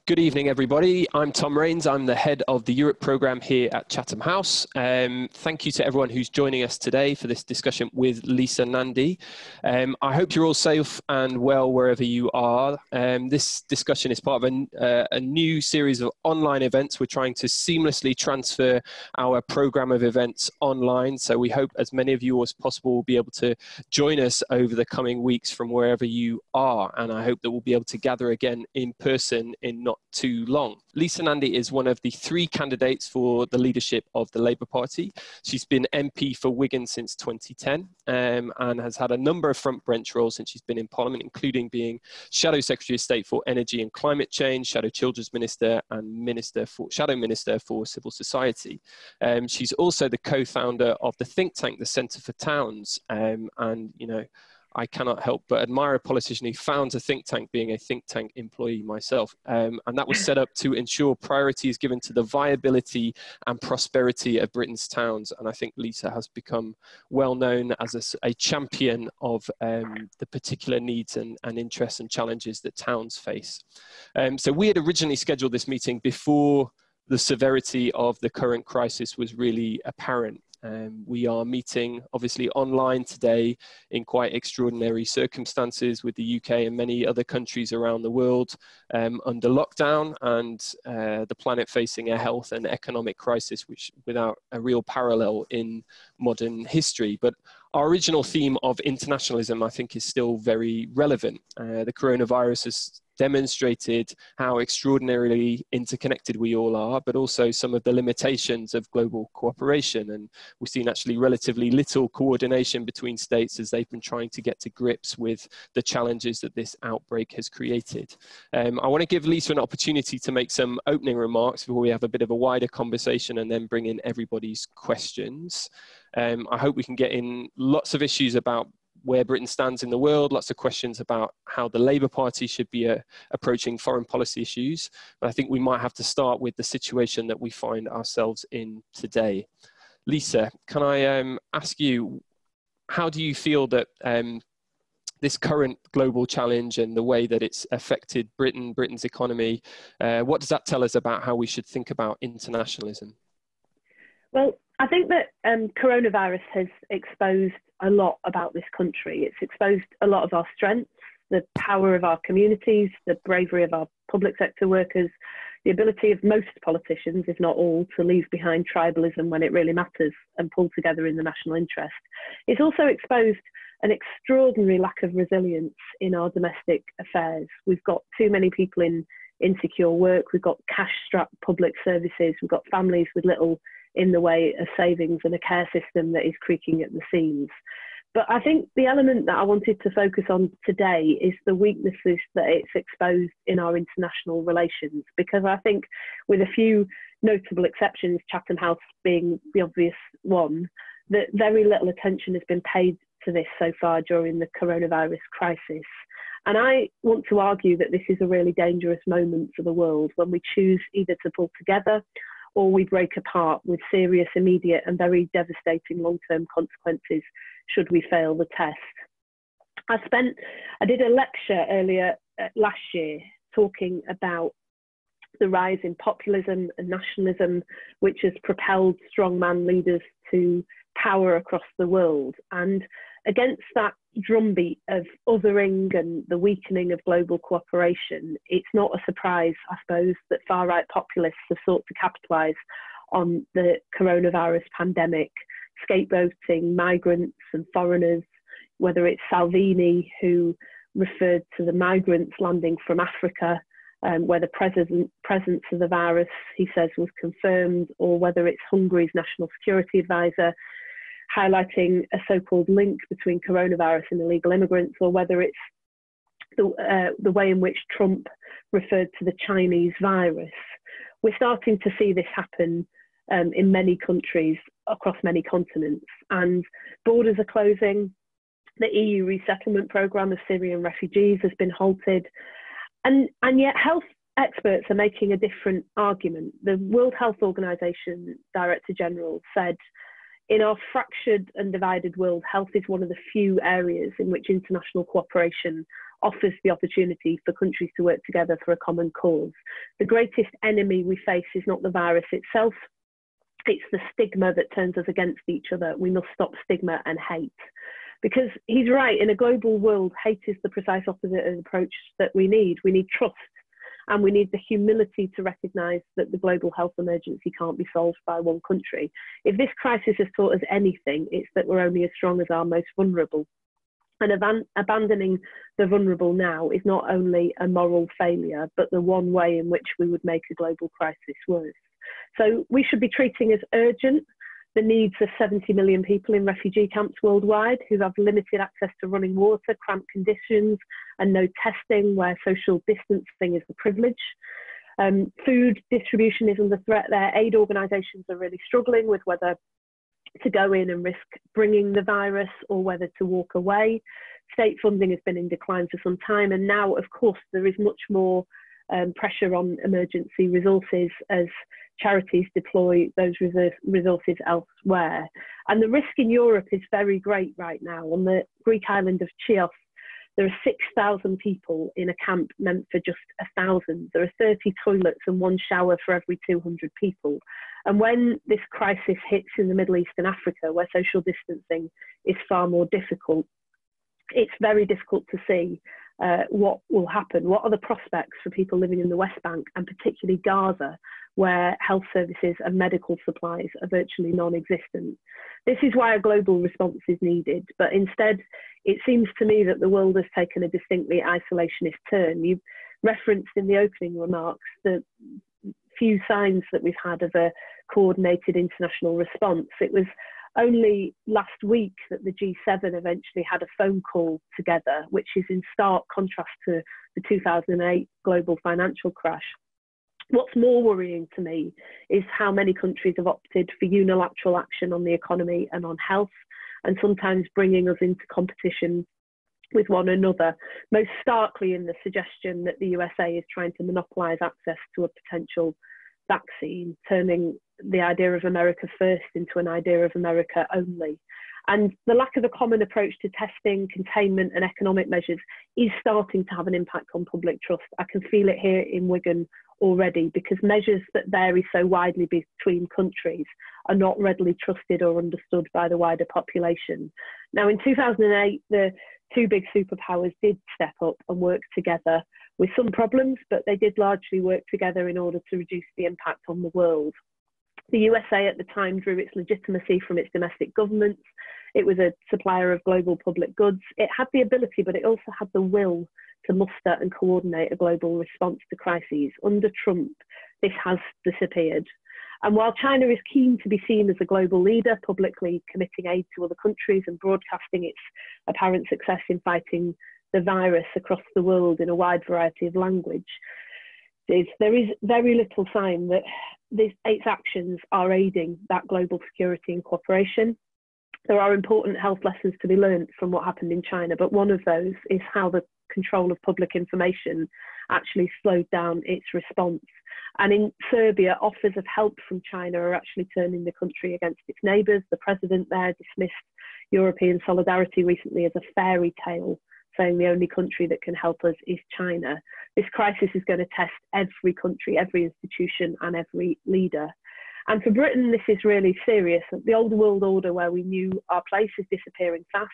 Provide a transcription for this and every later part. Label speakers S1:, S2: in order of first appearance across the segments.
S1: Good evening, everybody. I'm Tom Rains. I'm the head of the Europe programme here at Chatham House. Thank you to everyone who's joining us today for this discussion with Lisa Nandy. I hope you're all safe and well wherever you are. This discussion is part of a new series of online events. We're trying to seamlessly transfer our programme of events online. So we hope as many of you as possible will be able to join us over the coming weeks from wherever you are. And I hope that we'll be able to gather again in person in not too long. Lisa Nandy is one of the 3 candidates for the leadership of the Labour Party. She's been MP for Wigan since 2010 and has had a number of front bench roles since she's been in Parliament, including being Shadow Secretary of State for Energy and Climate Change, Shadow Children's Minister and Shadow Minister for Civil Society. She's also the co-founder of the think tank, the Centre for Towns, and you know, I cannot help but admire a politician who founds a think tank, being a think tank employee myself. And that was set up to ensure priority is given to the viability and prosperity of Britain's towns. And I think Lisa has become well known as a champion of the particular needs and interests and challenges that towns face. So we had originally scheduled this meeting before the severity of the current crisis was really apparent. We are meeting obviously online today in quite extraordinary circumstances with the UK and many other countries around the world under lockdown and the planet facing a health and economic crisis which without a real parallel in modern history. But our original theme of internationalism I think is still very relevant. The coronavirus has demonstrated how extraordinarily interconnected we all are, but also some of the limitations of global cooperation. And we've seen actually relatively little coordination between states as they've been trying to get to grips with the challenges that this outbreak has created. I want to give Lisa an opportunity to make some opening remarks before we have a bit of a wider conversation and then bring in everybody's questions. I hope we can get in lots of issues about where Britain stands in the world, lots of questions about how the Labour Party should be approaching foreign policy issues. But I think we might have to start with the situation that we find ourselves in today. Lisa, can I ask you, how do you feel that this current global challenge and the way that it's affected Britain's economy, what does that tell us about how we should think about internationalism?
S2: Well, I think that coronavirus has exposed a lot about this country. It's exposed a lot of our strengths, the power of our communities, the bravery of our public sector workers, the ability of most politicians, if not all, to leave behind tribalism when it really matters and pull together in the national interest. It's also exposed an extraordinary lack of resilience in our domestic affairs. We've got too many people in insecure work, we've got cash-strapped public services, we've got families with little in the way of savings and a care system that is creaking at the seams. But I think the element that I wanted to focus on today is the weaknesses that it's exposed in our international relations, because I think with a few notable exceptions, Chatham House being the obvious one, that very little attention has been paid to this so far during the coronavirus crisis. And I want to argue that this is a really dangerous moment for the world when we choose either to pull together or we break apart with serious, immediate and very devastating long-term consequences should we fail the test. I did a lecture earlier last year talking about the rise in populism and nationalism, which has propelled strongman leaders to power across the world. And against that drumbeat of othering and the weakening of global cooperation, it's not a surprise, I suppose, that far-right populists have sought to capitalise on the coronavirus pandemic, scapegoating migrants and foreigners, whether it's Salvini, who referred to the migrants landing from Africa, where the presence of the virus, he says, was confirmed, or whether it's Hungary's national security advisor, highlighting a so-called link between coronavirus and illegal immigrants, or whether it's the way in which Trump referred to the Chinese virus. We're starting to see this happen in many countries across many continents, and borders are closing. The EU resettlement programme of Syrian refugees has been halted, and yet health experts are making a different argument. The World Health Organization Director General said, "In our fractured and divided world, health is one of the few areas in which international cooperation offers the opportunity for countries to work together for a common cause. The greatest enemy we face is not the virus itself, it's the stigma that turns us against each other. We must stop stigma and hate. Because he's right, in a global world, hate is the precise opposite of the approach that we need. We need trust, and we need the humility to recognise that the global health emergency can't be solved by one country. If this crisis has taught us anything, it's that we're only as strong as our most vulnerable. And abandoning the vulnerable now is not only a moral failure, but the one way in which we would make a global crisis worse. So we should be treating as urgent the needs of 70 million people in refugee camps worldwide who have limited access to running water, cramped conditions, and no testing, where social distancing is the privilege. Food distribution is under threat there. Aid organisations are really struggling with whether to go in and risk bringing the virus or whether to walk away. State funding has been in decline for some time, and now, of course, there is much more pressure on emergency resources as charities deploy those resources elsewhere. And the risk in Europe is very great right now. On the Greek island of Chios, there are 6,000 people in a camp meant for just 1,000. There are 30 toilets and one shower for every 200 people. And when this crisis hits in the Middle East and Africa, where social distancing is far more difficult, it's very difficult to see what will happen. What are the prospects for people living in the West Bank, and particularly Gaza, where health services and medical supplies are virtually non-existent? This is why a global response is needed, but instead it seems to me that the world has taken a distinctly isolationist turn. You referenced in the opening remarks the few signs that we've had of a coordinated international response. It was only last week that the G7 eventually had a phone call together, which is in stark contrast to the 2008 global financial crash. What's more worrying to me is how many countries have opted for unilateral action on the economy and on health, and sometimes bringing us into competition with one another, most starkly in the suggestion that the USA is trying to monopolise access to a potential vaccine, turning the idea of America first into an idea of America only. And the lack of a common approach to testing, containment and economic measures is starting to have an impact on public trust. I can feel it here in Wigan already, because measures that vary so widely between countries are not readily trusted or understood by the wider population. Now, in 2008, the two big superpowers did step up and work together with some problems, but they did largely work together in order to reduce the impact on the world. The USA at the time drew its legitimacy from its domestic governments. It was a supplier of global public goods. It had the ability, but it also had the will to muster and coordinate a global response to crises. Under Trump, this has disappeared. And while China is keen to be seen as a global leader, publicly committing aid to other countries and broadcasting its apparent success in fighting the virus across the world in a wide variety of language, there is very little sign that its actions are aiding that global security and cooperation. There are important health lessons to be learned from what happened in China, but one of those is how the control of public information actually slowed down its response. And in Serbia, offers of help from China are actually turning the country against its neighbours. The president there dismissed European solidarity recently as a fairy tale, saying the only country that can help us is China. This crisis is going to test every country, every institution and every leader. And for Britain, this is really serious. The old world order where we knew our place is disappearing fast.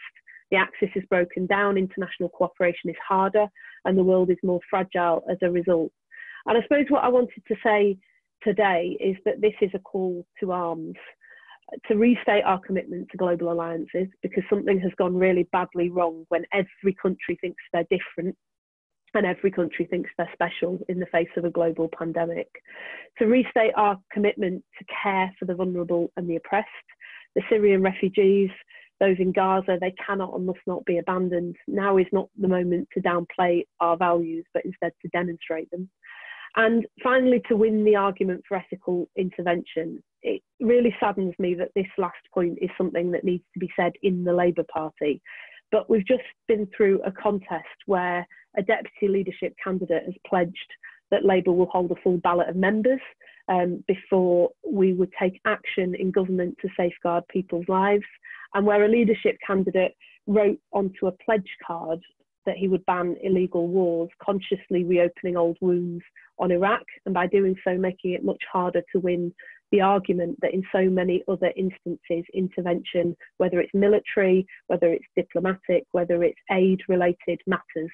S2: The axis is broken down, international cooperation is harder, and the world is more fragile as a result. And I suppose what I wanted to say today is that this is a call to arms, to restate our commitment to global alliances, because something has gone really badly wrong when every country thinks they're different and every country thinks they're special in the face of a global pandemic. To restate our commitment to care for the vulnerable and the oppressed, the Syrian refugees, those in Gaza, they cannot and must not be abandoned. Now is not the moment to downplay our values, but instead to demonstrate them. And finally, to win the argument for ethical intervention. It really saddens me that this last point is something that needs to be said in the Labour Party. But we've just been through a contest where a deputy leadership candidate has pledged that Labour will hold a full ballot of members before we would take action in government to safeguard people's lives, and where a leadership candidate wrote onto a pledge card that he would ban illegal wars, consciously reopening old wounds on Iraq, and by doing so making it much harder to win the argument that in so many other instances, intervention, whether it's military, whether it's diplomatic, whether it's aid-related, matters.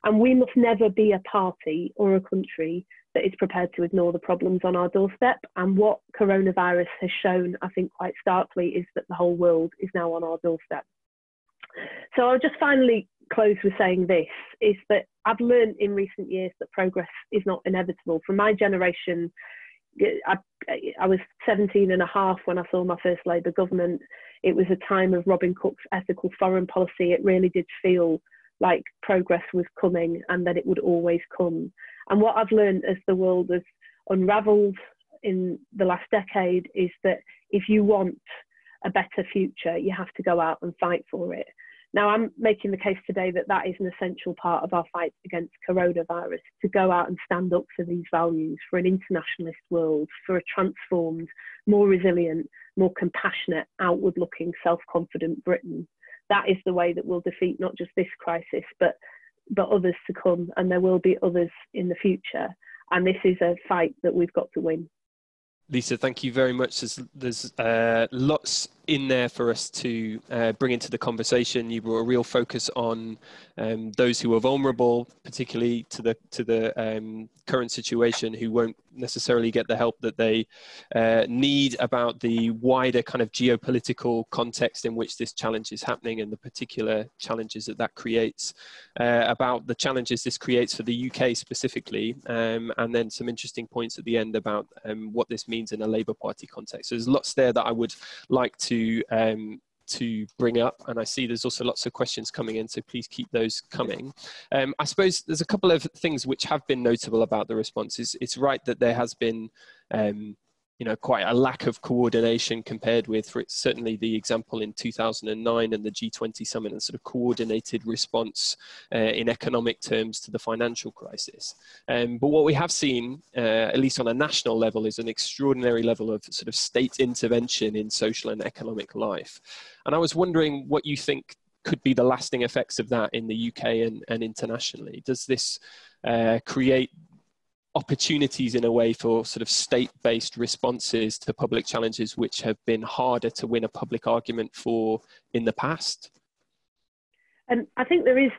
S2: And we must never be a party or a country that is prepared to ignore the problems on our doorstep. And what coronavirus has shown, I think quite starkly, is that the whole world is now on our doorstep. So I'll just finally close with saying this, is that I've learned in recent years that progress is not inevitable. For my generation, I was 17 and a half when I saw my first Labour government. It was a time of Robin Cook's ethical foreign policy. It really did feel like progress was coming and that it would always come. And what I've learned as the world has unravelled in the last decade is that if you want a better future, you have to go out and fight for it. Now, I'm making the case today that that is an essential part of our fight against coronavirus, to go out and stand up for these values, for an internationalist world, for a transformed, more resilient, more compassionate, outward-looking, self-confident Britain. That is the way that we'll defeat not just this crisis, but others to come, and there will be others in the future. And this is a fight that we've got to win.
S1: Lisa, thank you very much. There's lots in there for us to bring into the conversation. You brought a real focus on those who are vulnerable, particularly to the current situation, who won't necessarily get the help that they need, about the wider kind of geopolitical context in which this challenge is happening and the particular challenges that creates, about the challenges this creates for the UK specifically, and then some interesting points at the end about what this means in a Labour Party context. So there's lots there that I would like to bring up, and I see there's also lots of questions coming in, so please keep those coming. I suppose there's a couple of things which have been notable about the responses. It's right that there has been quite a lack of coordination compared with, certainly the example in 2009 and the G20 summit, and sort of coordinated response in economic terms to the financial crisis. But what we have seen, at least on a national level, is an extraordinary level of sort of state intervention in social and economic life. And I was wondering what you think could be the lasting effects of that in the UK and internationally. Does this create opportunities in a way for sort of state-based responses to public challenges which have been harder to win a public argument for in the past?
S2: And I think there is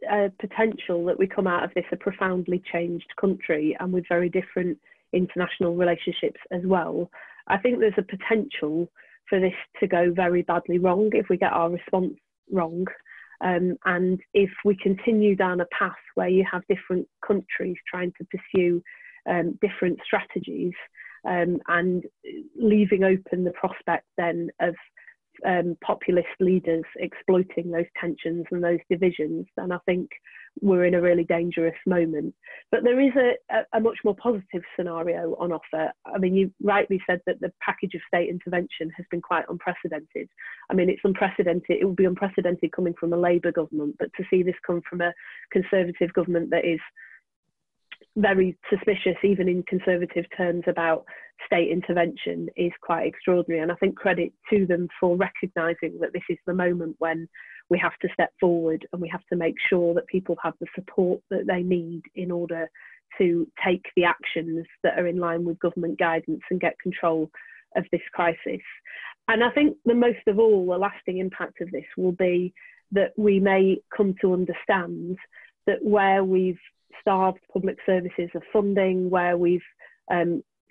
S2: a potential that we come out of this a profoundly changed country, and with very different international relationships as well. I think there's a potential for this to go very badly wrong if we get our response wrong. And if we continue down a path where you have different countries trying to pursue different strategies, and leaving open the prospect then of populist leaders exploiting those tensions and those divisions, then I think we're in a really dangerous moment. But there is a much more positive scenario on offer. I mean, you rightly said that the package of state intervention has been quite unprecedented. I mean, it's unprecedented. It will be unprecedented coming from a Labour government, but to see this come from a Conservative government that is very suspicious, even in Conservative terms, about state intervention is quite extraordinary. And I think credit to them for recognising that this is the moment when we have to step forward and we have to make sure that people have the support that they need in order to take the actions that are in line with government guidance and get control of this crisis. And I think the most of all, the lasting impact of this will be that we may come to understand that where we've starved public services of funding, where we've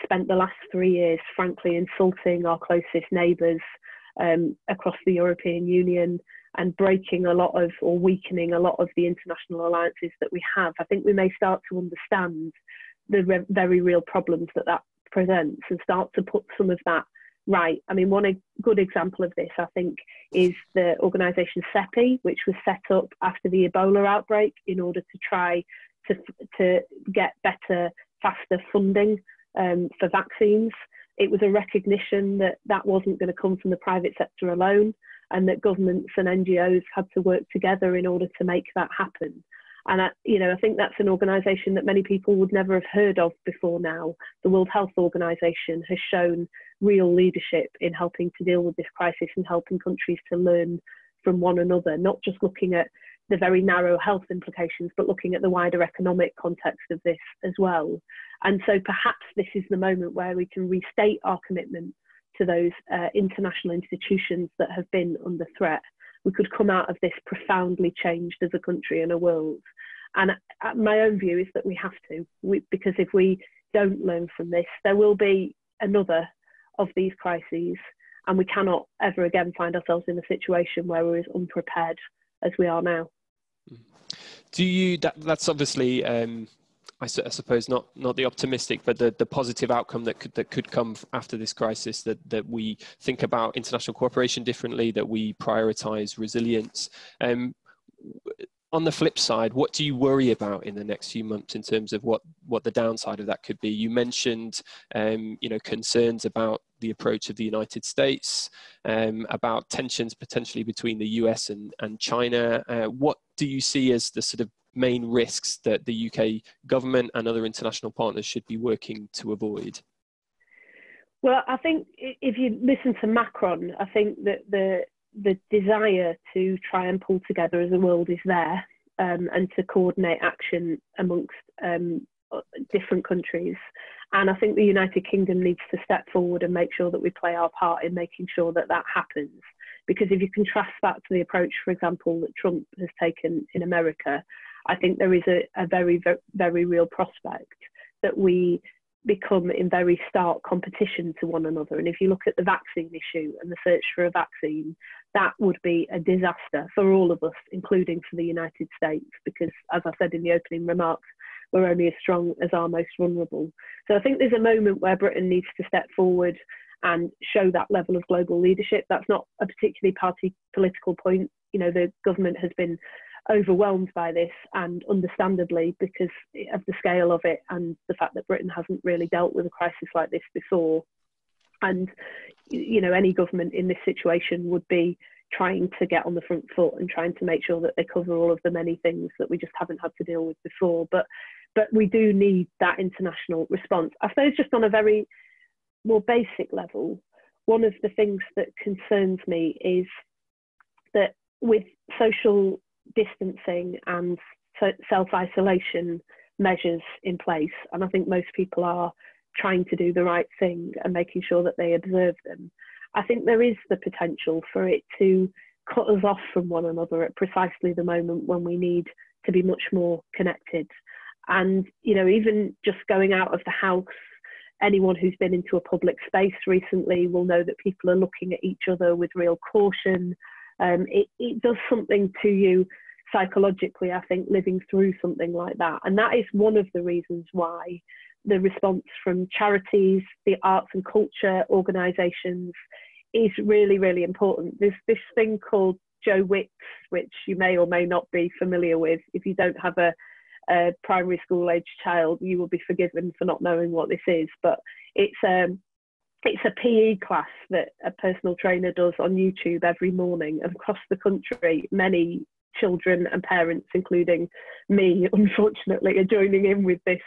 S2: spent the last 3 years, frankly, insulting our closest neighbours across the European Union and breaking a lot of, or weakening a lot of the international alliances that we have, I think we may start to understand the very real problems that presents and start to put some of that right. I mean, one good example of this, I think, is the organisation CEPI, which was set up after the Ebola outbreak in order to try to get better, faster funding for vaccines. It was a recognition that that wasn't going to come from the private sector alone, and that governments and NGOs had to work together in order to make that happen. And I think that's an organisation that many people would never have heard of before now. The World Health Organization has shown real leadership in helping to deal with this crisis and helping countries to learn from one another, not just looking at the very narrow health implications, but looking at the wider economic context of this as well. And so perhaps this is the moment where we can restate our commitment to those international institutions that have been under threat. We could come out of this profoundly changed as a country and a world. And my own view is that we have to, because if we don't learn from this, there will be another of these crises, and we cannot ever again find ourselves in a situation where we're as unprepared as we are now.
S1: Do you, that's obviously, I suppose not the optimistic, but the positive outcome that could come after this crisis, that we think about international cooperation differently, that we prioritize resilience. On the flip side, what do you worry about in the next few months in terms of what the downside of that could be? You mentioned, concerns about the approach of the United States, about tensions potentially between the US and China. What do you see as the sort of main risks that the UK government and other international partners should be working to avoid?
S2: Well, I think if you listen to Macron, I think that the desire to try and pull together as a world is there, and to coordinate action amongst different countries. And I think the United Kingdom needs to step forward and make sure that we play our part in making sure that that happens. Because if you contrast that to the approach, for example, that Trump has taken in America, I think there is a very, very real prospect that we become in very stark competition to one another. And if you look at the vaccine issue and the search for a vaccine, that would be a disaster for all of us, including for the United States, because as I said in the opening remarks, we're only as strong as our most vulnerable. So I think there's a moment where Britain needs to step forward and show that level of global leadership. That's not a particularly party political point. You know, the government has been overwhelmed by this, and understandably, because of the scale of it and the fact that Britain hasn't really dealt with a crisis like this before. And, you know, any government in this situation would be trying to get on the front foot and trying to make sure that they cover all of the many things that we just haven't had to deal with before. But we do need that international response. I suppose just on a very more basic level, one of the things that concerns me is that with social distancing and self-isolation measures in place, and I think most people are trying to do the right thing and making sure that they observe them, I think there is the potential for it to cut us off from one another at precisely the moment when we need to be much more connected. And, you know, even just going out of the house, anyone who's been into a public space recently will know that people are looking at each other with real caution. It does something to you psychologically, I think, living through something like that. And that is one of the reasons why the response from charities, the arts and culture organisations is really, really important. There's this thing called Joe Wicks, which you may or may not be familiar with. If you don't have a primary school age child, you will be forgiven for not knowing what this is. But it's a PE class that a personal trainer does on YouTube every morning. And across the country, many children and parents, including me, unfortunately, are joining in with this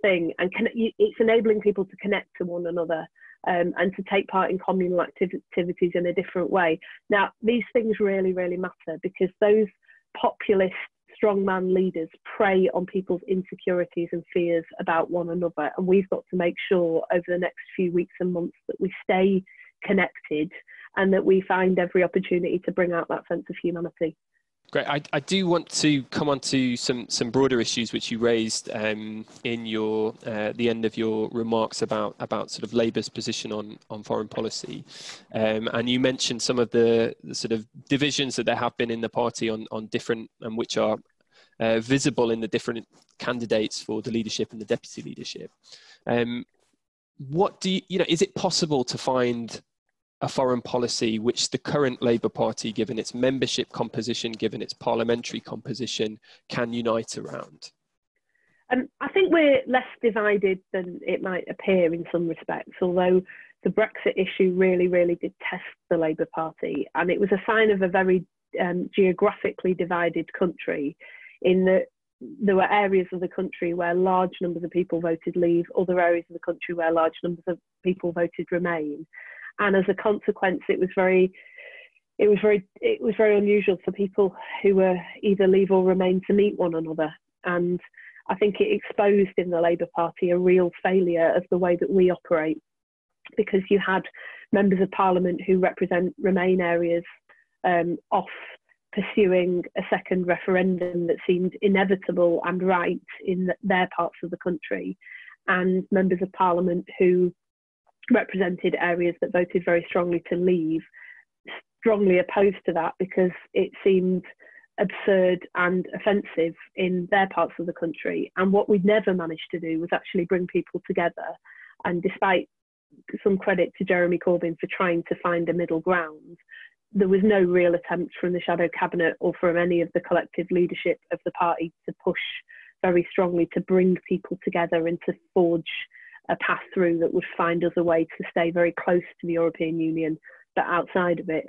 S2: thing. And it's enabling people to connect to one another and to take part in communal activities in a different way. Now, these things really, really matter, because those populist strongman leaders prey on people's insecurities and fears about one another. And we've got to make sure over the next few weeks and months that we stay connected and that we find every opportunity to bring out that sense of humanity.
S1: Great. I do want to come on to some broader issues which you raised in your the end of your remarks about sort of Labour's position on foreign policy, and you mentioned some of the sort of divisions that there have been in the party on different, and which are visible in the different candidates for the leadership and the deputy leadership. What do you know? Is it possible to find a foreign policy which the current Labour Party, given its membership composition, given its parliamentary composition, can unite around?
S2: I think we're less divided than it might appear in some respects, although the Brexit issue really, really did test the Labour Party. And it was a sign of a very geographically divided country, in that there were areas of the country where large numbers of people voted Leave, other areas of the country where large numbers of people voted Remain. And as a consequence, it was very it was very unusual for people who were either Leave or Remain to meet one another. And I think it exposed in the Labour Party a real failure of the way that we operate, because you had members of Parliament who represent Remain areas off pursuing a second referendum that seemed inevitable and right in their parts of the country, and members of Parliament who represented areas that voted very strongly to leave, strongly opposed to that because it seemed absurd and offensive in their parts of the country. And what we'd never managed to do was actually bring people together. And despite some credit to Jeremy Corbyn for trying to find a middle ground, there was no real attempt from the shadow cabinet or from any of the collective leadership of the party to push very strongly to bring people together and to forge a path through that would find us a way to stay very close to the European Union, but outside of it.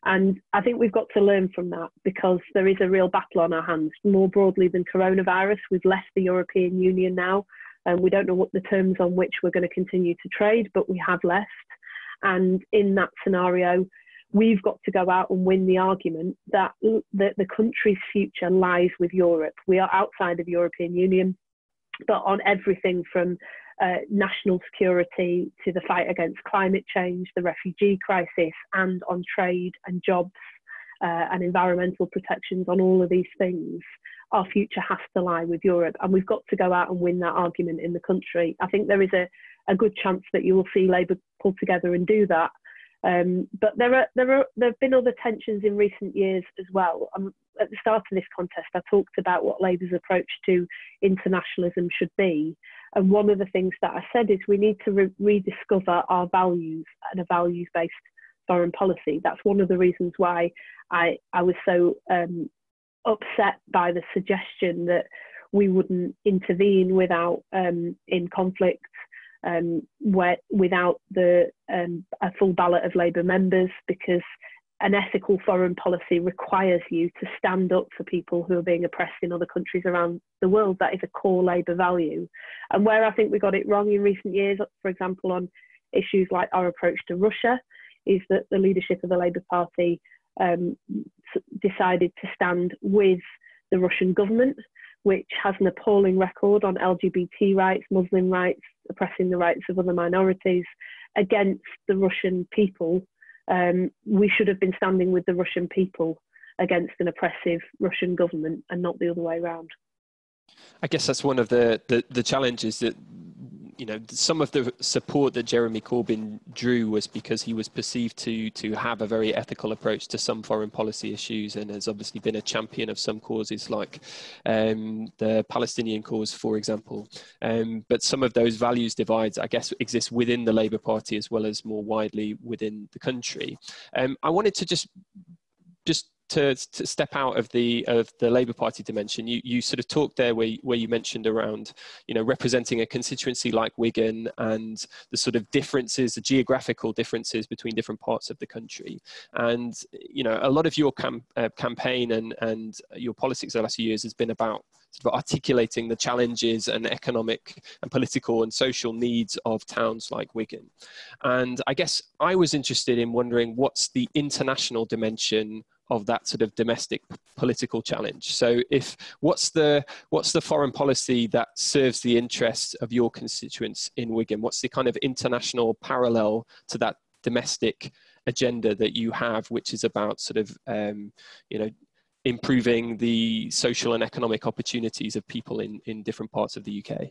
S2: And I think we've got to learn from that, because there is a real battle on our hands. More broadly than coronavirus, we've left the European Union now, and we don't know what the terms on which we're going to continue to trade, but we have left. And in that scenario, we've got to go out and win the argument that the country's future lies with Europe. We are outside of the European Union, but on everything from national security to the fight against climate change, the refugee crisis, and on trade and jobs and environmental protections, on all of these things, our future has to lie with Europe. And we've got to go out and win that argument in the country. I think there is a good chance that you will see Labour pull together and do that. But there have been other tensions in recent years as well. At the start of this contest, I talked about what Labour's approach to internationalism should be. And one of the things that I said is we need to rediscover our values and a values-based foreign policy. That's one of the reasons why I was so upset by the suggestion that we wouldn't intervene without in conflict, without a full ballot of Labour members, because an ethical foreign policy requires you to stand up for people who are being oppressed in other countries around the world. That is a core Labour value. And where I think we got it wrong in recent years, for example, on issues like our approach to Russia, is that the leadership of the Labour Party decided to stand with the Russian government, which has an appalling record on LGBT rights, Muslim rights, oppressing the rights of other minorities, against the Russian people. We should have been standing with the Russian people against an oppressive Russian government, and not the other way around.
S1: I guess that's one of the challenges, that some of the support that Jeremy Corbyn drew was because he was perceived to have a very ethical approach to some foreign policy issues, and has obviously been a champion of some causes like the Palestinian cause, for example. But some of those values divides, I guess, exist within the Labour Party as well as more widely within the country. I wanted to just to step out of the Labour Party dimension. You sort of talked there where you mentioned around representing a constituency like Wigan and the sort of differences, the geographical differences between different parts of the country. And a lot of your campaign and your politics the last few years has been about sort of articulating the challenges and economic and political and social needs of towns like Wigan. And I guess I was interested in wondering, what's the international dimension of that sort of domestic political challenge? So what's the foreign policy that serves the interests of your constituents in Wigan? What's the kind of international parallel to that domestic agenda that you have, which is about sort of improving the social and economic opportunities of people in different parts of the UK?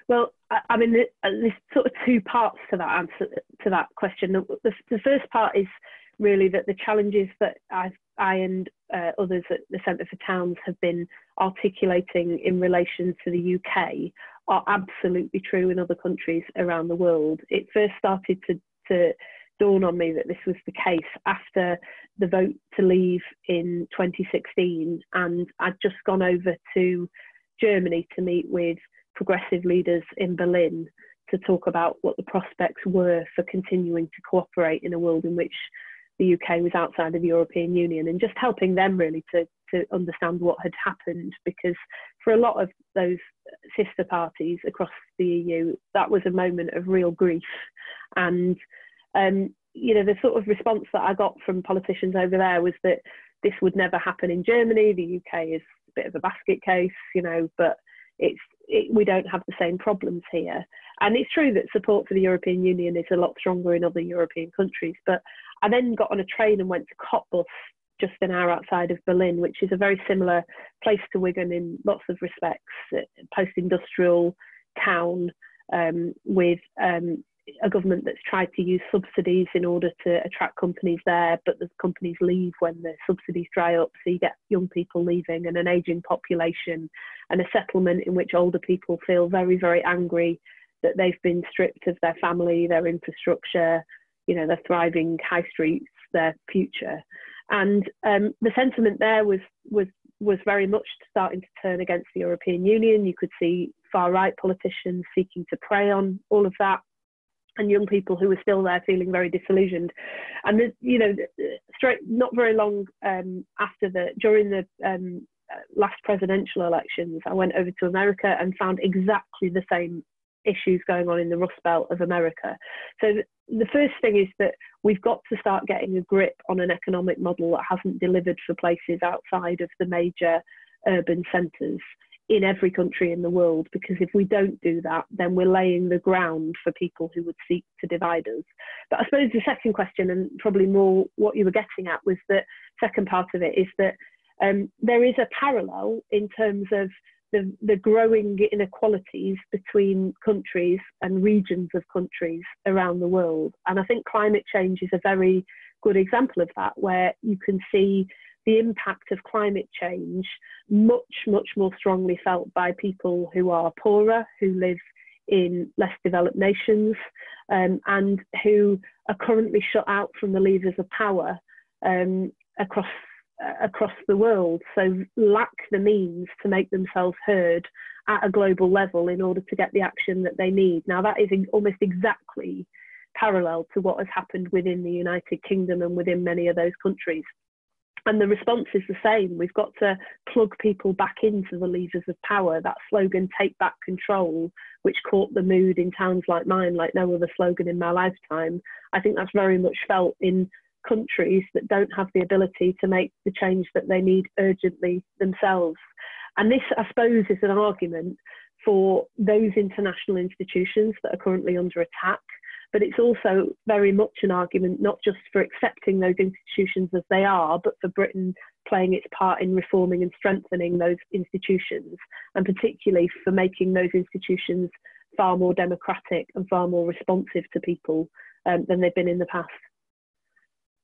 S2: Well, I mean, there's sort of two parts to that answer to that question. The first part is really that the challenges that I and others at the Centre for Towns have been articulating in relation to the UK are absolutely true in other countries around the world. It first started to dawn on me that this was the case after the vote to leave in 2016, and I'd just gone over to Germany to meet with progressive leaders in Berlin to talk about what the prospects were for continuing to cooperate in a world in which the UK was outside of the European Union, and just helping them really to understand what had happened, because for a lot of those sister parties across the EU, that was a moment of real grief. And you know, the sort of response that I got from politicians over there was that this would never happen in Germany. The UK is a bit of a basket case, you know, but we don't have the same problems here. And it's true that support for the European Union is a lot stronger in other European countries. But I then got on a train and went to Cottbus, just an hour outside of Berlin, which is a very similar place to Wigan in lots of respects, post-industrial town with a government that's tried to use subsidies in order to attract companies there, but the companies leave when the subsidies dry up, so you get young people leaving and an ageing population and a settlement in which older people feel very, very angry that they've been stripped of their family, their infrastructure, you know, their thriving high streets, their future. And the sentiment there was very much starting to turn against the European Union. You could see far-right politicians seeking to prey on all of that, and young people who were still there feeling very disillusioned. And you know, not very long during the last presidential elections, I went over to America and found exactly the same issues going on in the Rust Belt of America. So the first thing is that we've got to start getting a grip on an economic model that hasn't delivered for places outside of the major urban centres in every country in the world, because if we don't do that, then we're laying the ground for people who would seek to divide us. But I suppose the second question, and probably more what you were getting at, was the second part of it is that there is a parallel in terms of the growing inequalities between countries and regions of countries around the world. And I think climate change is a very good example of that, where you can see the impact of climate change much, much more strongly felt by people who are poorer, who live in less developed nations, and who are currently shut out from the levers of power across the world, so lack the means to make themselves heard at a global level in order to get the action that they need. Now, that is almost exactly parallel to what has happened within the United Kingdom and within many of those countries. And the response is the same. We've got to plug people back into the levers of power. That slogan, "Take back control," which caught the mood in towns like mine, like no other slogan in my lifetime. I think that's very much felt in countries that don't have the ability to make the change that they need urgently themselves. And this, I suppose, is an argument for those international institutions that are currently under attack, but it's also very much an argument not just for accepting those institutions as they are, but for Britain playing its part in reforming and strengthening those institutions, and particularly for making those institutions far more democratic and far more responsive to people than they've been in the past.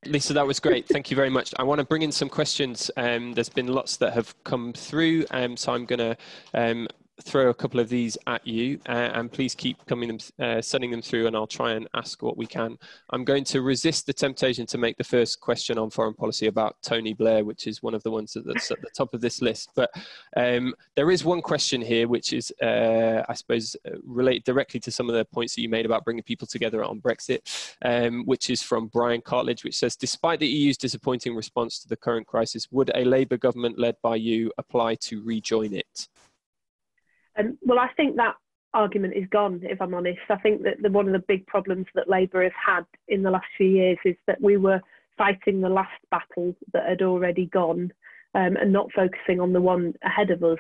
S1: Lisa, that was great. Thank you very much. I want to bring in some questions. There's been lots that have come through, so I'm going to throw a couple of these at you, and please keep sending them through, and I'll try and ask what we can. I'm going to resist the temptation to make the first question on foreign policy about Tony Blair, which is one of the ones that's at the top of this list. But there is one question here which is, I suppose, related directly to some of the points that you made about bringing people together on Brexit, which is from Brian Cartledge, which says, despite the EU's disappointing response to the current crisis, would a Labour government led by you apply to rejoin it?
S2: Well, I think that argument is gone, if I'm honest. I think that one of the big problems that Labour has had in the last few years is that we were fighting the last battle that had already gone, and not focusing on the one ahead of us.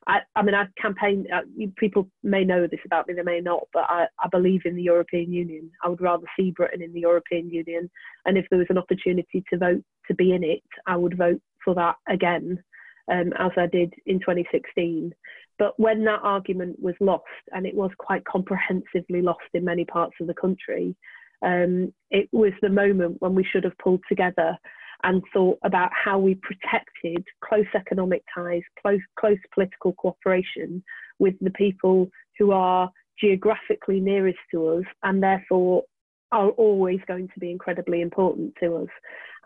S2: I mean, I've campaigned, people may know this about me, they may not, but I believe in the European Union. I would rather see Britain in the European Union. And if there was an opportunity to vote to be in it, I would vote for that again, as I did in 2016. But when that argument was lost, and it was quite comprehensively lost in many parts of the country, it was the moment when we should have pulled together and thought about how we protected close economic ties, close political cooperation with the people who are geographically nearest to us and therefore are always going to be incredibly important to us.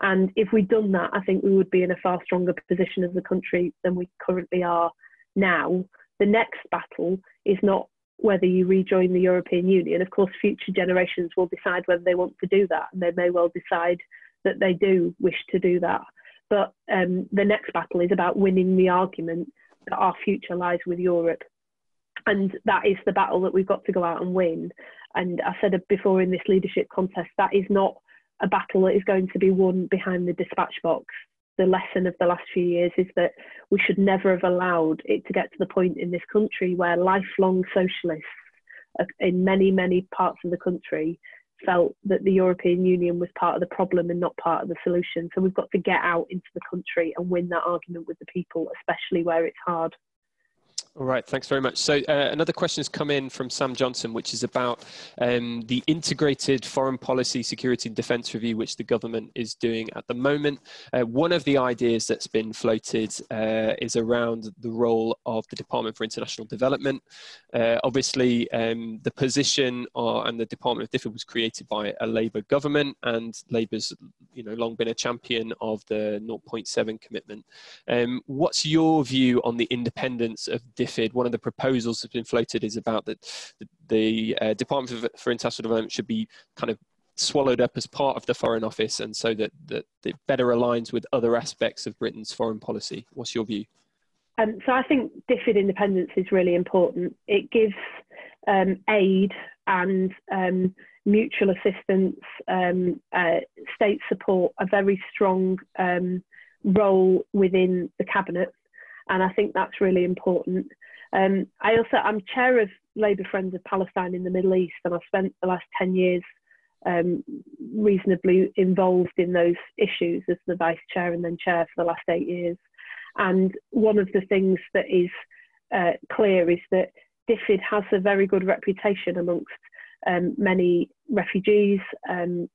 S2: And if we'd done that, I think we would be in a far stronger position as a country than we currently are now. The next battle is not whether you rejoin the European Union. Of course, future generations will decide whether they want to do that, and they may well decide that they do wish to do that. But the next battle is about winning the argument that our future lies with Europe. And that is the battle that we've got to go out and win. And I said before in this leadership contest, that is not a battle that is going to be won behind the dispatch box. The lesson of the last few years is that we should never have allowed it to get to the point in this country where lifelong socialists in many, many parts of the country felt that the European Union was part of the problem and not part of the solution. So we've got to get out into the country and win that argument with the people, especially where it's hard.
S1: All right, thanks very much. So another question has come in from Sam Johnson, which is about the integrated foreign policy, security and defence review, which the government is doing at the moment. One of the ideas that's been floated is around the role of the Department for International Development. Obviously, the position and the Department of Defence was created by a Labour government, and Labour's long been a champion of the 0.7 commitment. What's your view on the independence of DFID? One of the proposals that's been floated is about that the Department for International Development should be kind of swallowed up as part of the Foreign Office, and so that it better aligns with other aspects of Britain's foreign policy. What's your view?
S2: So I think DFID independence is really important. It gives aid and mutual assistance, state support, a very strong role within the cabinet. And I think that's really important. I'm chair of Labour Friends of Palestine in the Middle East, and I've spent the last 10 years reasonably involved in those issues as the vice chair and then chair for the last 8 years. And one of the things that is clear is that DFID has a very good reputation amongst many refugees and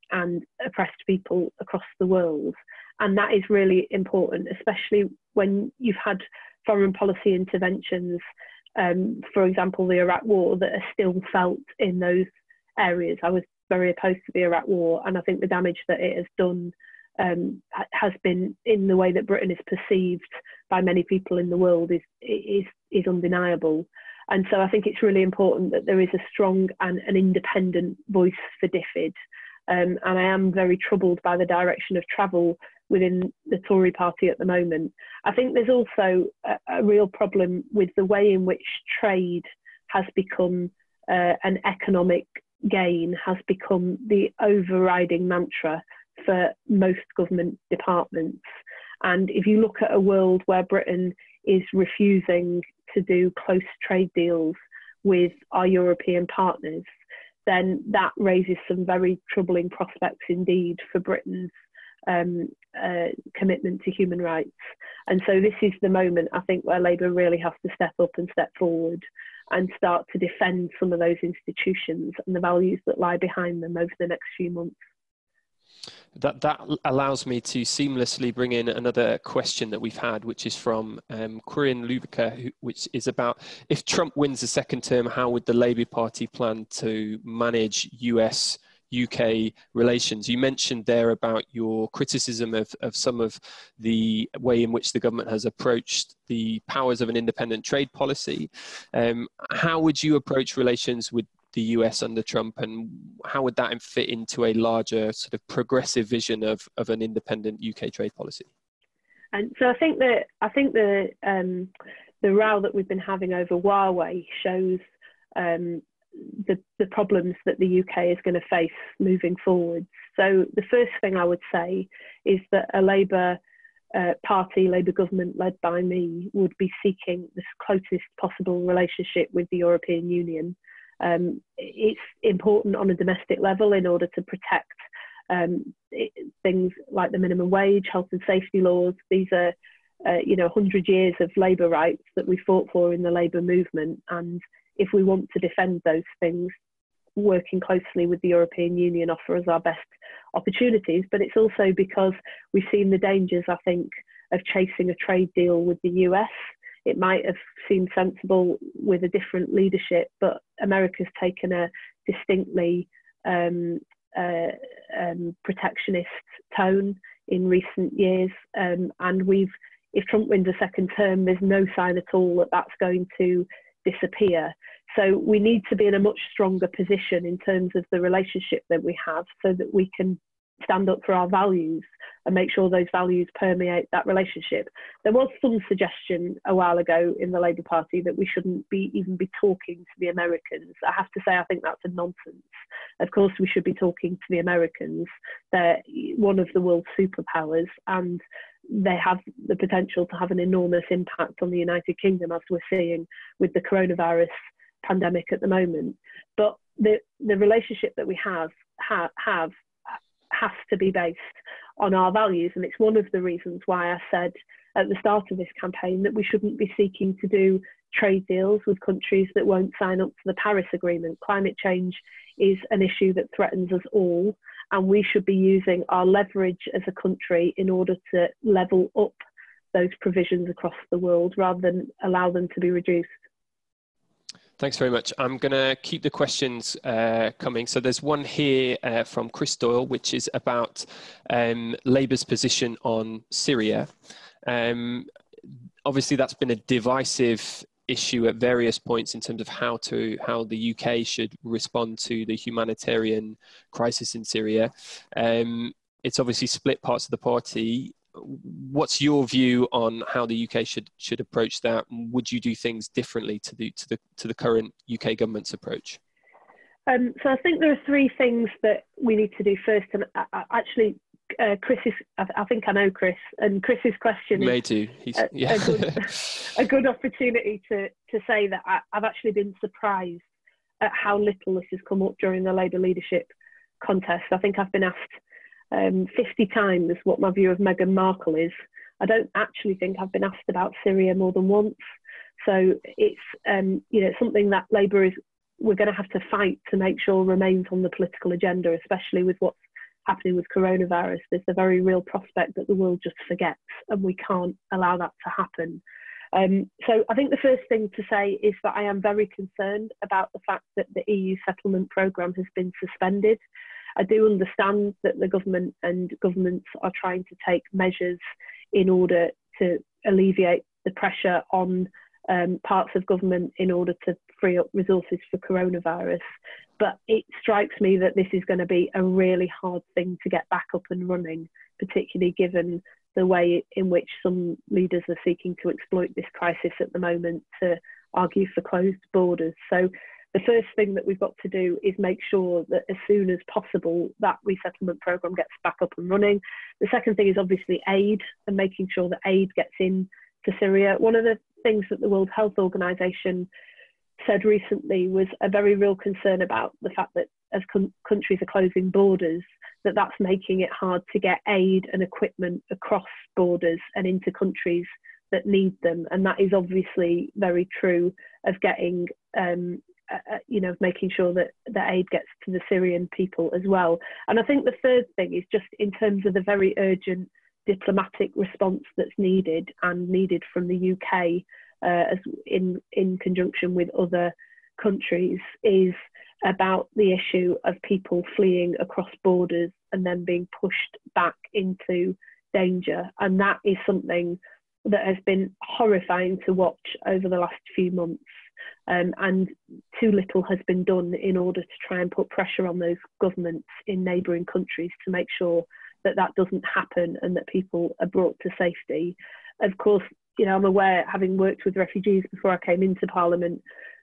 S2: oppressed people across the world. And that is really important, especially when you've had foreign policy interventions, for example, the Iraq War, that are still felt in those areas. I was very opposed to the Iraq War, and I think the damage that it has done has been, in the way that Britain is perceived by many people in the world, is undeniable. And so I think it's really important that there is a strong and an independent voice for DFID. And I am very troubled by the direction of travel within the Tory party at the moment. I think there's also a real problem with the way in which trade has become an economic gain, has become the overriding mantra for most government departments. And if you look at a world where Britain is refusing to do close trade deals with our European partners, then that raises some very troubling prospects indeed for Britain's commitment to human rights. And so this is the moment, I think, where Labour really has to step up and step forward and start to defend some of those institutions and the values that lie behind them over the next few months.
S1: That allows me to seamlessly bring in another question that we've had, which is from Corinne Lubica, which is about, if Trump wins the second term, how would the Labour Party plan to manage US-UK relations? You mentioned there about your criticism of some of the way in which the government has approached the powers of an independent trade policy. How would you approach relations with the US under Trump, and how would that fit into a larger sort of progressive vision of an independent UK trade policy?
S2: And so I think the row that we've been having over Huawei shows the problems that the UK is going to face moving forward. So the first thing I would say is that a Labour party, Labour government led by me, would be seeking the closest possible relationship with the European Union. It's important on a domestic level in order to protect things like the minimum wage, health and safety laws. These are 100 years of labour rights that we fought for in the labour movement. And if we want to defend those things, working closely with the European Union offers our best opportunities. But it's also because we've seen the dangers, I think, of chasing a trade deal with the US. It might have seemed sensible with a different leadership, but America's taken a distinctly protectionist tone in recent years. And if Trump wins a second term, there's no sign at all that that's going to disappear. So we need to be in a much stronger position in terms of the relationship that we have, so that we can stand up for our values and make sure those values permeate that relationship. There was some suggestion a while ago in the Labour Party that we shouldn't even be talking to the Americans. I have to say, I think that's a nonsense. Of course, we should be talking to the Americans. They're one of the world's superpowers, and they have the potential to have an enormous impact on the United Kingdom, as we're seeing with the coronavirus pandemic at the moment. But the relationship that we have has to be based on our values, and it's one of the reasons why I said at the start of this campaign that we shouldn't be seeking to do trade deals with countries that won't sign up to the Paris Agreement. Climate change is an issue that threatens us all, and we should be using our leverage as a country in order to level up those provisions across the world rather than allow them to be reduced.
S1: Thanks very much. I'm going to keep the questions coming. So there's one here from Chris Doyle, which is about Labour's position on Syria. Obviously, that's been a divisive issue at various points in terms of how the UK should respond to the humanitarian crisis in Syria. It's obviously split parts of the party. What's your view on how the UK should approach that? Would you do things differently to the current UK government's approach?
S2: So I think there are three things that we need to do first. And actually, Chris is, I think I know Chris, and Chris's question is a good opportunity to say that I've actually been surprised at how little this has come up during the Labour leadership contest. I think I've been asked 50 times what my view of Meghan Markle is. I don't actually think I've been asked about Syria more than once. So it's something that we're going to have to fight to make sure remains on the political agenda, especially with what's happening with coronavirus. There's a very real prospect that the world just forgets, and we can't allow that to happen. So I think the first thing to say is that I am very concerned about the fact that the EU settlement programme has been suspended. I do understand that the government and governments are trying to take measures in order to alleviate the pressure on parts of government in order to free up resources for coronavirus. But it strikes me that this is going to be a really hard thing to get back up and running, particularly given the way in which some leaders are seeking to exploit this crisis at the moment to argue for closed borders. So the first thing that we've got to do is make sure that as soon as possible that resettlement programme gets back up and running. The second thing is obviously aid, and making sure that aid gets in to Syria. One of the things that the World Health Organization said recently was a very real concern about the fact that as countries are closing borders, that's making it hard to get aid and equipment across borders and into countries that need them. And that is obviously very true of getting making sure that the aid gets to the Syrian people as well. And I think the third thing is just in terms of the very urgent diplomatic response that's needed from the UK as in conjunction with other countries, is about the issue of people fleeing across borders and then being pushed back into danger. And that is something that has been horrifying to watch over the last few months. And too little has been done in order to try and put pressure on those governments in neighbouring countries to make sure that doesn't happen and that people are brought to safety. Of course, I'm aware, having worked with refugees before I came into Parliament,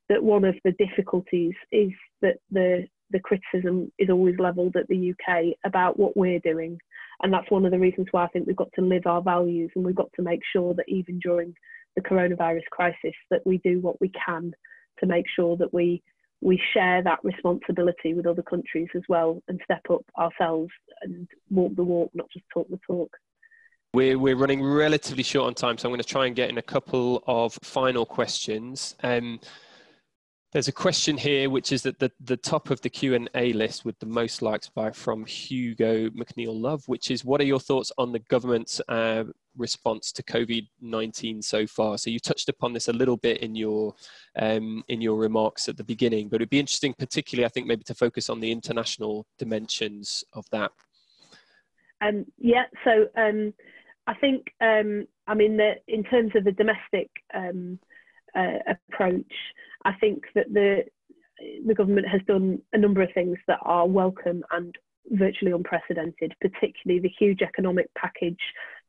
S2: that one of the difficulties is that the criticism is always levelled at the UK about what we're doing. And that's one of the reasons why I think we've got to live our values, and we've got to make sure that even during the coronavirus crisis that we do what we can to make sure that we share that responsibility with other countries as well, and step up ourselves and walk the walk, not just talk the talk.
S1: We're running relatively short on time, so I'm going to try and get in a couple of final questions. There's a question here, which is at the top of the Q&A list with the most likes from Hugo McNeil-Love, which is, what are your thoughts on the government's response to COVID-19 so far? So you touched upon this a little bit in your remarks at the beginning, but it'd be interesting, particularly, I think, maybe to focus on the international dimensions of that.
S2: I think, in terms of the domestic approach, I think that the government has done a number of things that are welcome and virtually unprecedented, particularly the huge economic package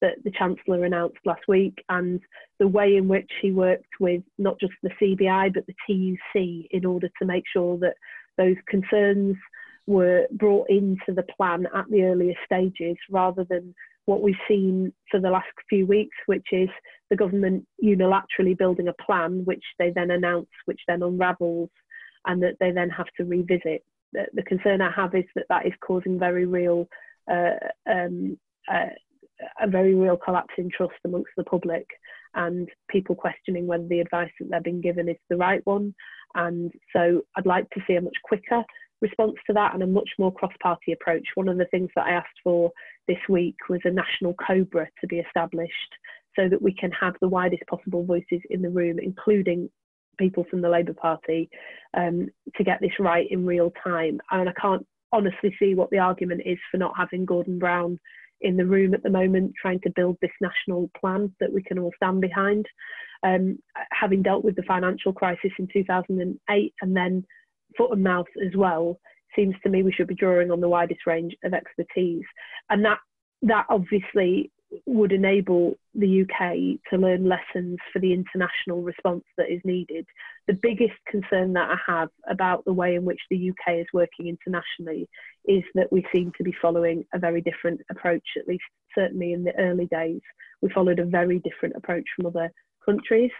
S2: that the Chancellor announced last week, and the way in which he worked with not just the CBI but the TUC in order to make sure that those concerns were brought into the plan at the earliest stages, rather than what we've seen for the last few weeks, which is the government unilaterally building a plan, which they then announce, which then unravels, and that they then have to revisit. The concern I have is that that is causing a very real collapse in trust amongst the public, and people questioning whether the advice that they're being given is the right one. And so I'd like to see a much quicker response to that and a much more cross-party approach. One of the things that I asked for this week was a national COBRA to be established, so that we can have the widest possible voices in the room, including people from the Labour Party, to get this right in real time. And I can't honestly see what the argument is for not having Gordon Brown in the room at the moment, trying to build this national plan that we can all stand behind. Having dealt with the financial crisis in 2008 and then foot and mouth as well, seems to me we should be drawing on the widest range of expertise. And that obviously would enable the UK to learn lessons for the international response that is needed. The biggest concern that I have about the way in which the UK is working internationally is that we seem to be following a very different approach, at least certainly in the early days. We followed a very different approach from other countries.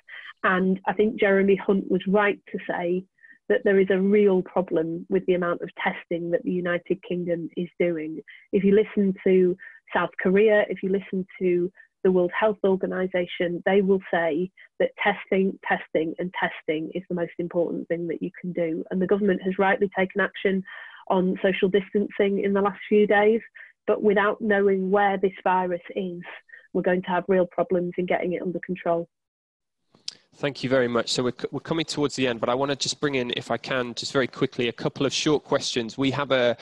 S2: And I think Jeremy Hunt was right to say that there is a real problem with the amount of testing that the United Kingdom is doing. If you listen to South Korea, if you listen to the World Health Organization, they will say that testing, testing and testing is the most important thing that you can do. And the government has rightly taken action on social distancing in the last few days, but without knowing where this virus is, we're going to have real problems in getting it under control.
S1: Thank you very much. So we're coming towards the end, but I want to just bring in, if I can, just very quickly, a couple of short questions. We have a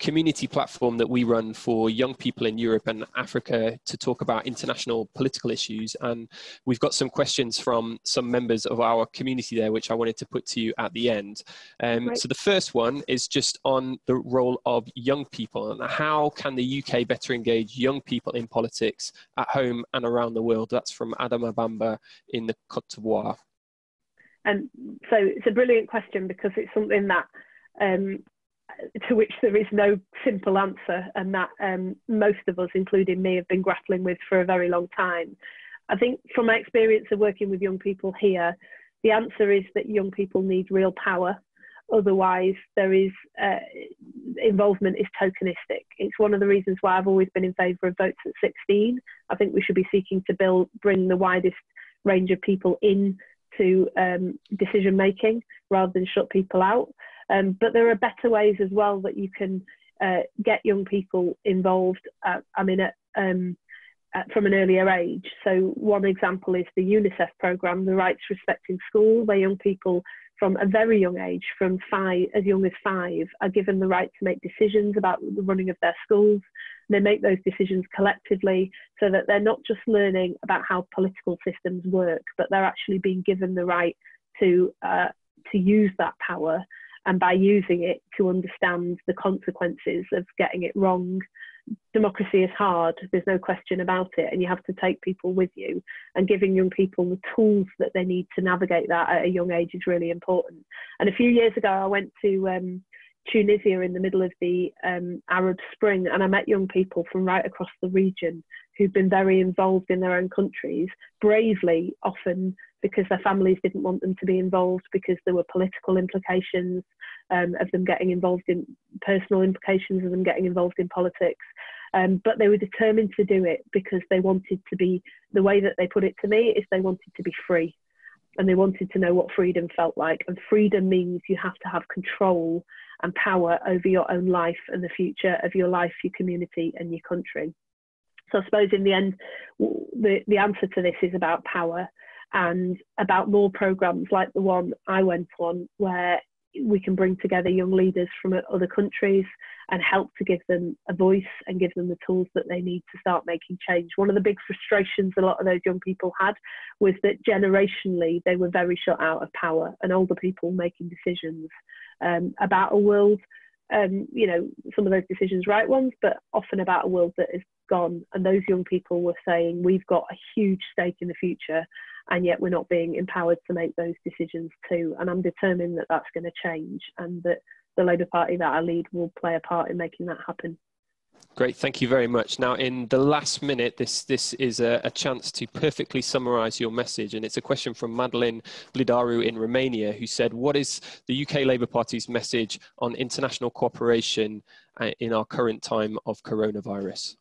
S1: community platform that we run for young people in Europe and Africa to talk about international political issues. And we've got some questions from some members of our community there, which I wanted to put to you at the end. So the first one is just on the role of young people and how can the UK better engage young people in politics at home and around the world. That's from Adam Abamba in the Côte d'Ivoire.
S2: And so it's a brilliant question, because it's something that to which there is no simple answer, and that most of us, including me, have been grappling with for a very long time. I think from my experience of working with young people here, the answer is that young people need real power. Otherwise, there is involvement is tokenistic. It's one of the reasons why I've always been in favour of votes at 16. I think we should be seeking to bring the widest range of people in to decision making rather than shut people out. But there are better ways as well that you can get young people involved, from an earlier age. So one example is the UNICEF programme, the Rights Respecting School, where young people from a very young age, from as young as 5, are given the right to make decisions about the running of their schools. They make those decisions collectively, so that they're not just learning about how political systems work, but they're actually being given the right to use that power, and by using it, to understand the consequences of getting it wrong. Democracy is hard, there's no question about it, and you have to take people with you, and giving young people the tools that they need to navigate that at a young age is really important. And a few years ago, I went to Tunisia in the middle of the Arab Spring, and I met young people from right across the region who've been very involved in their own countries, bravely often because their families didn't want them to be involved, because there were political implications of them getting involved in personal implications of them getting involved in politics. But they were determined to do it because they wanted to be, the way that they put it to me is they wanted to be free, and they wanted to know what freedom felt like. And freedom means you have to have control and power over your own life and the future of your life, your community and your country. So I suppose in the end, the answer to this is about power, and about more programmes like the one I went on, where we can bring together young leaders from other countries and help to give them a voice and give them the tools that they need to start making change. One of the big frustrations a lot of those young people had was that generationally they were very shut out of power, and older people making decisions about a world you know, some of those decisions right ones, but often about a world that is gone. And those young people were saying, we've got a huge stake in the future, and yet we're not being empowered to make those decisions too. And I'm determined that that's going to change, and that the Labour Party that I lead will play a part in making that happen.
S1: Great, thank you very much. Now, in the last minute, this is a chance to perfectly summarise your message, and it's a question from Madeline Blidaru in Romania, who said, what is the UK Labour Party's message on international cooperation in our current time of coronavirus?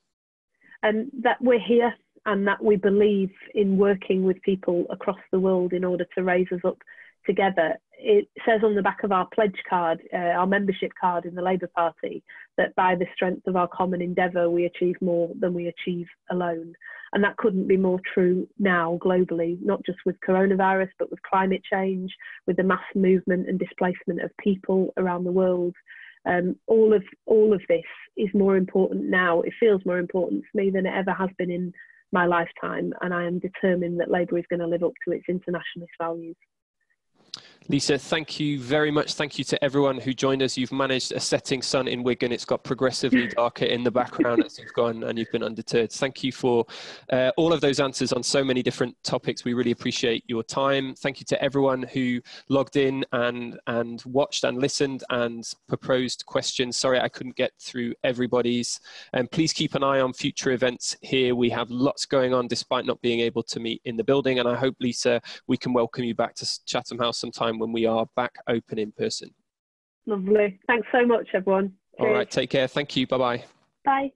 S2: And that we're here, and that we believe in working with people across the world in order to raise us up together. It says on the back of our pledge card, our membership card in the Labour Party, that by the strength of our common endeavour, we achieve more than we achieve alone. And that couldn't be more true now globally, not just with coronavirus, but with climate change, with the mass movement and displacement of people around the world. All of this is more important now. It feels more important to me than it ever has been in my lifetime. And I am determined that Labour is going to live up to its internationalist values.
S1: Lisa, thank you very much. Thank you to everyone who joined us. You've managed a setting sun in Wigan. It's got progressively darker in the background as you've gone, and you've been undeterred. Thank you for all of those answers on so many different topics. We really appreciate your time. Thank you to everyone who logged in and watched and listened and proposed questions. Sorry, I couldn't get through everybody's. Please keep an eye on future events here. We have lots going on despite not being able to meet in the building. And I hope, Lisa, we can welcome you back to Chatham House sometime when we are back open in person.
S2: Lovely. Thanks so much, everyone. Cheers.
S1: All right, take care. Thank you. Bye-bye.
S2: Bye.